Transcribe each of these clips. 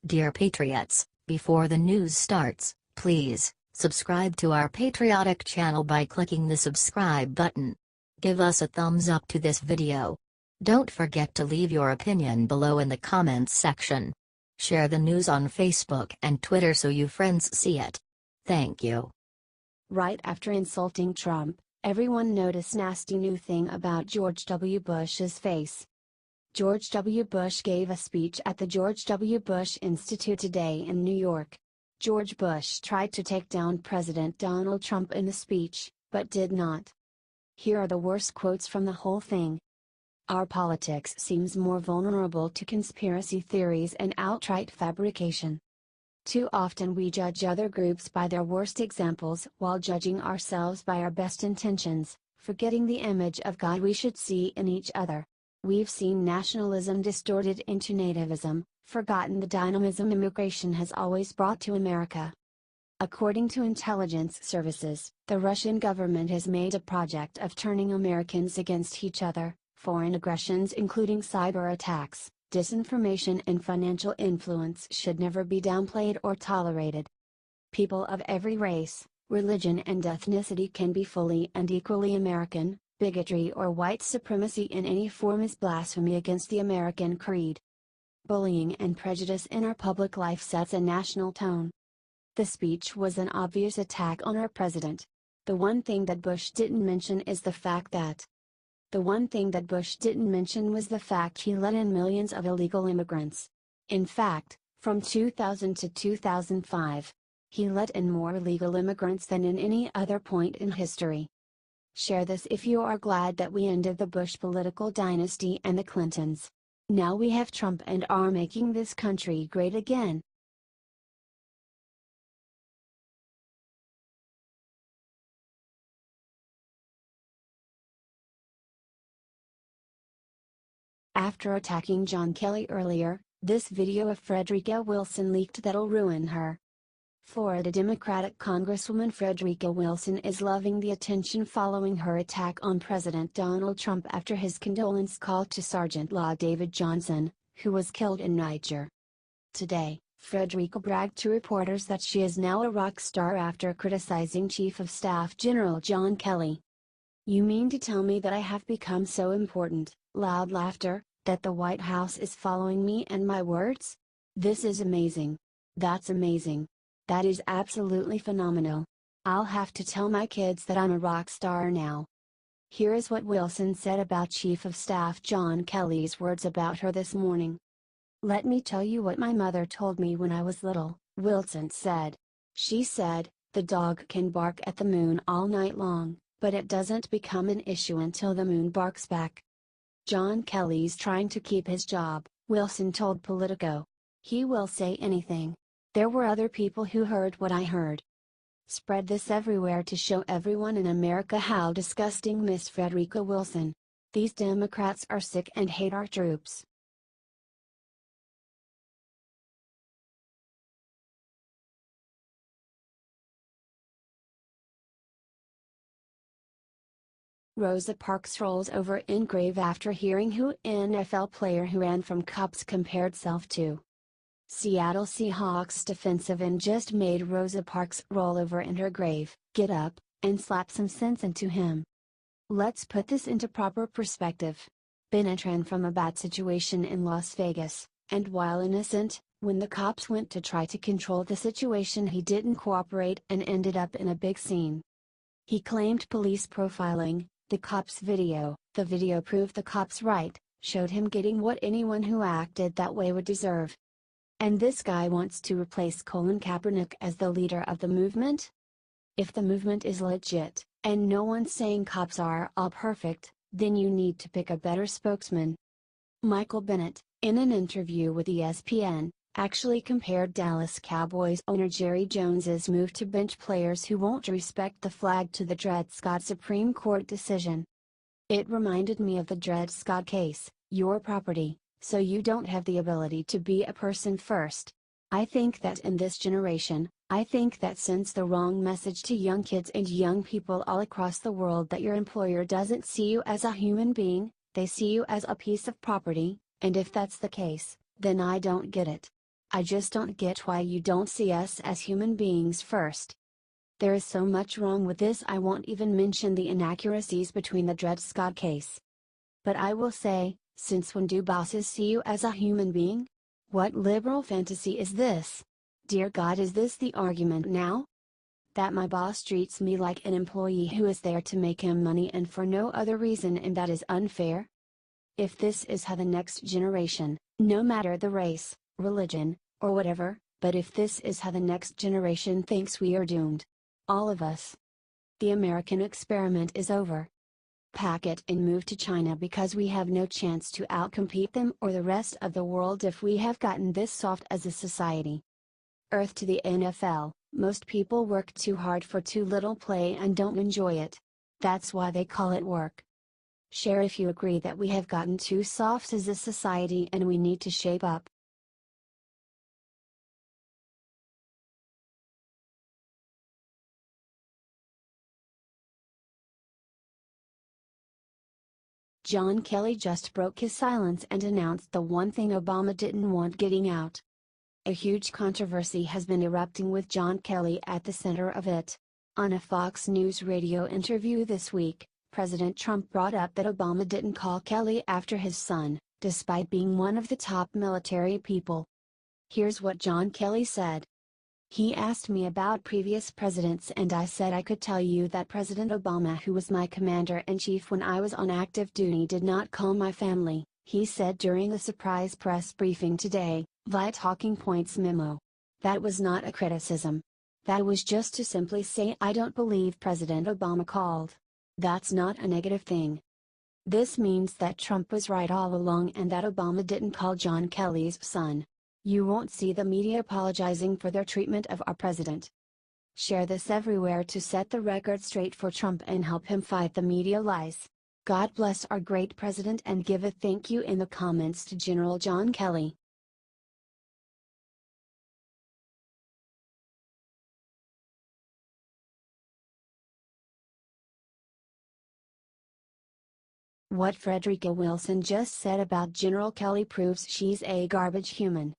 Dear Patriots, before the news starts, please subscribe to our patriotic channel by clicking the subscribe button. Give us a thumbs up to this video. Don't forget to leave your opinion below in the comments section. Share the news on Facebook and Twitter so you friends see it. Thank you. Right after insulting Trump, everyone noticed nasty new thing about George W. Bush's face. George W. Bush gave a speech at the George W. Bush Institute today in New York. George Bush tried to take down President Donald Trump in the speech, but did not. Here are the worst quotes from the whole thing. Our politics seems more vulnerable to conspiracy theories and outright fabrication. Too often we judge other groups by their worst examples while judging ourselves by our best intentions, forgetting the image of God we should see in each other. We've seen nationalism distorted into nativism, forgotten the dynamism immigration has always brought to America. According to intelligence services, the Russian government has made a project of turning Americans against each other. Foreign aggressions including cyberattacks, disinformation and financial influence should never be downplayed or tolerated. People of every race, religion and ethnicity can be fully and equally American. Bigotry or white supremacy in any form is blasphemy against the American creed. Bullying and prejudice in our public life sets a national tone. The speech was an obvious attack on our president. The one thing that Bush didn't mention was the fact he let in millions of illegal immigrants. In fact, from 2000 to 2005, he let in more illegal immigrants than in any other point in history. Share this if you are glad that we ended the Bush political dynasty and the Clintons. Now we have Trump and are making this country great again. After attacking John Kelly earlier, this video of Frederica Wilson leaked that'll ruin her. Florida Democratic Congresswoman Frederica Wilson is loving the attention following her attack on President Donald Trump after his condolence call to Sergeant Law David Johnson, who was killed in Niger. Today, Frederica bragged to reporters that she is now a rock star after criticizing Chief of Staff General John Kelly. "You mean to tell me that I have become so important," loud laughter, "that the White House is following me and my words? This is amazing. That's amazing. That is absolutely phenomenal. I'll have to tell my kids that I'm a rock star now." Here is what Wilson said about Chief of Staff John Kelly's words about her this morning. "Let me tell you what my mother told me when I was little," Wilson said. "She said, the dog can bark at the moon all night long, but it doesn't become an issue until the moon barks back." John Kelly's trying to keep his job, Wilson told Politico. "He will say anything. There were other people who heard what I heard." Spread this everywhere to show everyone in America how disgusting Miss Frederica Wilson. These Democrats are sick and hate our troops. Rosa Parks rolls over in grave after hearing who NFL player who ran from cops compared self to. Seattle Seahawks defensive end just made Rosa Parks roll over in her grave, get up, and slap some sense into him. Let's put this into proper perspective. Bennett ran from a bad situation in Las Vegas, and while innocent, when the cops went to try to control the situation he didn't cooperate and ended up in a big scene. He claimed police profiling. The video proved the cops right, showed him getting what anyone who acted that way would deserve. And this guy wants to replace Colin Kaepernick as the leader of the movement? If the movement is legit, and no one's saying cops are all perfect, then you need to pick a better spokesman. Michael Bennett, in an interview with ESPN, actually compared Dallas Cowboys owner Jerry Jones's move to bench players who won't respect the flag to the Dred Scott Supreme Court decision. "It reminded me of the Dred Scott case, your property, so you don't have the ability to be a person first. I think that in this generation, I think that sends the wrong message to young kids and young people all across the world that your employer doesn't see you as a human being, they see you as a piece of property, and if that's the case, then I don't get it. I just don't get why you don't see us as human beings first. There is so much wrong with this, I won't even mention the inaccuracies between the Dred Scott case. But I will say, since when do bosses see you as a human being? What liberal fantasy is this? Dear God, is this the argument now? That my boss treats me like an employee who is there to make him money and for no other reason, and that is unfair? If this is how the next generation, no matter the race, religion, or whatever, but if this is how the next generation thinks, we are doomed. All of us. The American experiment is over. Pack it and move to China, because we have no chance to outcompete them or the rest of the world if we have gotten this soft as a society. Earth to the NFL, most people work too hard for too little play and don't enjoy it. That's why they call it work. Share if you agree that we have gotten too soft as a society and we need to shape up. John Kelly just broke his silence and announced the one thing Obama didn't want getting out. A huge controversy has been erupting with John Kelly at the center of it. On a Fox News radio interview this week, President Trump brought up that Obama didn't call Kelly after his son, despite being one of the top military people. Here's what John Kelly said. He asked me about previous presidents and I said I could tell you that President Obama, who was my commander-in-chief when I was on active duty, did not call my family, he said during a surprise press briefing today, via Talking Points memo. That was not a criticism. That was just to simply say I don't believe President Obama called. That's not a negative thing. This means that Trump was right all along and that Obama didn't call John Kelly's son. You won't see the media apologizing for their treatment of our president. Share this everywhere to set the record straight for Trump and help him fight the media lies. God bless our great president, and give a thank you in the comments to General John Kelly. What Frederica Wilson just said about General Kelly proves she's a garbage human.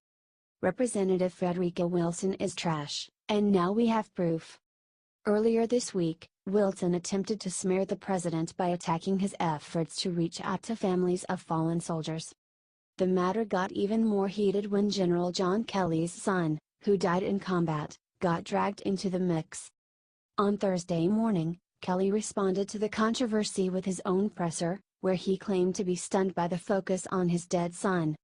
Representative Frederica Wilson is trash, and now we have proof. Earlier this week, Wilson attempted to smear the president by attacking his efforts to reach out to families of fallen soldiers. The matter got even more heated when General John Kelly's son, who died in combat, got dragged into the mix. On Thursday morning, Kelly responded to the controversy with his own presser, where he claimed to be stunned by the focus on his dead son.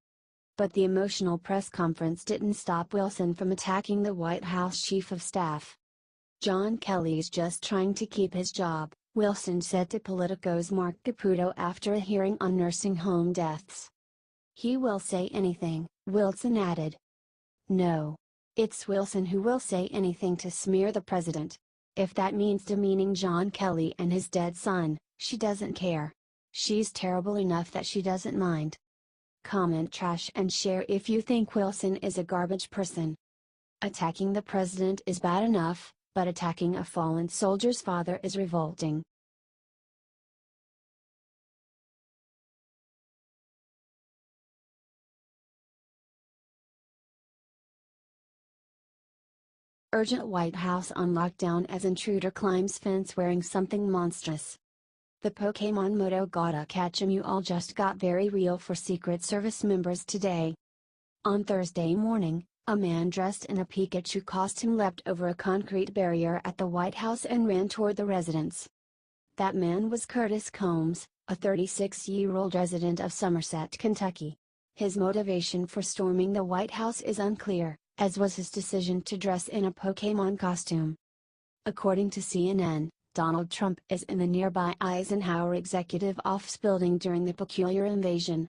But the emotional press conference didn't stop Wilson from attacking the White House chief of staff. John Kelly's just trying to keep his job, Wilson said to Politico's Mark Caputo after a hearing on nursing home deaths. He will say anything, Wilson added. No. It's Wilson who will say anything to smear the president. If that means demeaning John Kelly and his dead son, she doesn't care. She's terrible enough that she doesn't mind. Comment trash and share if you think Wilson is a garbage person. Attacking the president is bad enough, but attacking a fallen soldier's father is revolting. Urgent White House on lockdown as intruder climbs fence wearing something monstrous. The Pokemon Moto Gotta Catch 'em You all just got very real for Secret Service members today. On Thursday morning, a man dressed in a Pikachu costume leapt over a concrete barrier at the White House and ran toward the residence. That man was Curtis Combs, a 36-year-old resident of Somerset, Kentucky. His motivation for storming the White House is unclear, as was his decision to dress in a Pokemon costume. According to CNN, Donald Trump is in the nearby Eisenhower Executive Office building during the peculiar invasion.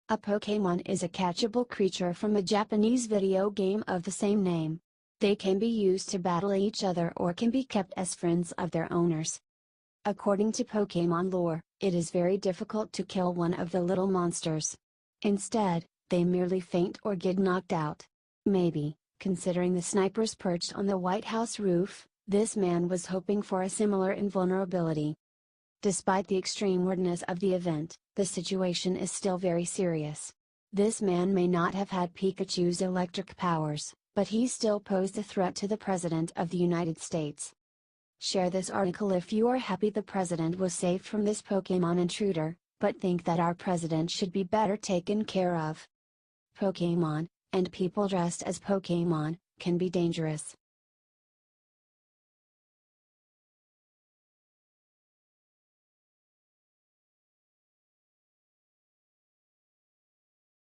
A Pokemon is a catchable creature from a Japanese video game of the same name. They can be used to battle each other or can be kept as friends of their owners. According to Pokemon lore, it is very difficult to kill one of the little monsters. Instead, they merely faint or get knocked out. Maybe, considering the snipers perched on the White House roof, this man was hoping for a similar invulnerability. Despite the extreme weirdness of the event, the situation is still very serious. This man may not have had Pikachu's electric powers, but he still posed a threat to the President of the United States. Share this article if you are happy the President was saved from this Pokemon intruder, but think that our President should be better taken care of. Pokemon, and people dressed as Pokemon, can be dangerous.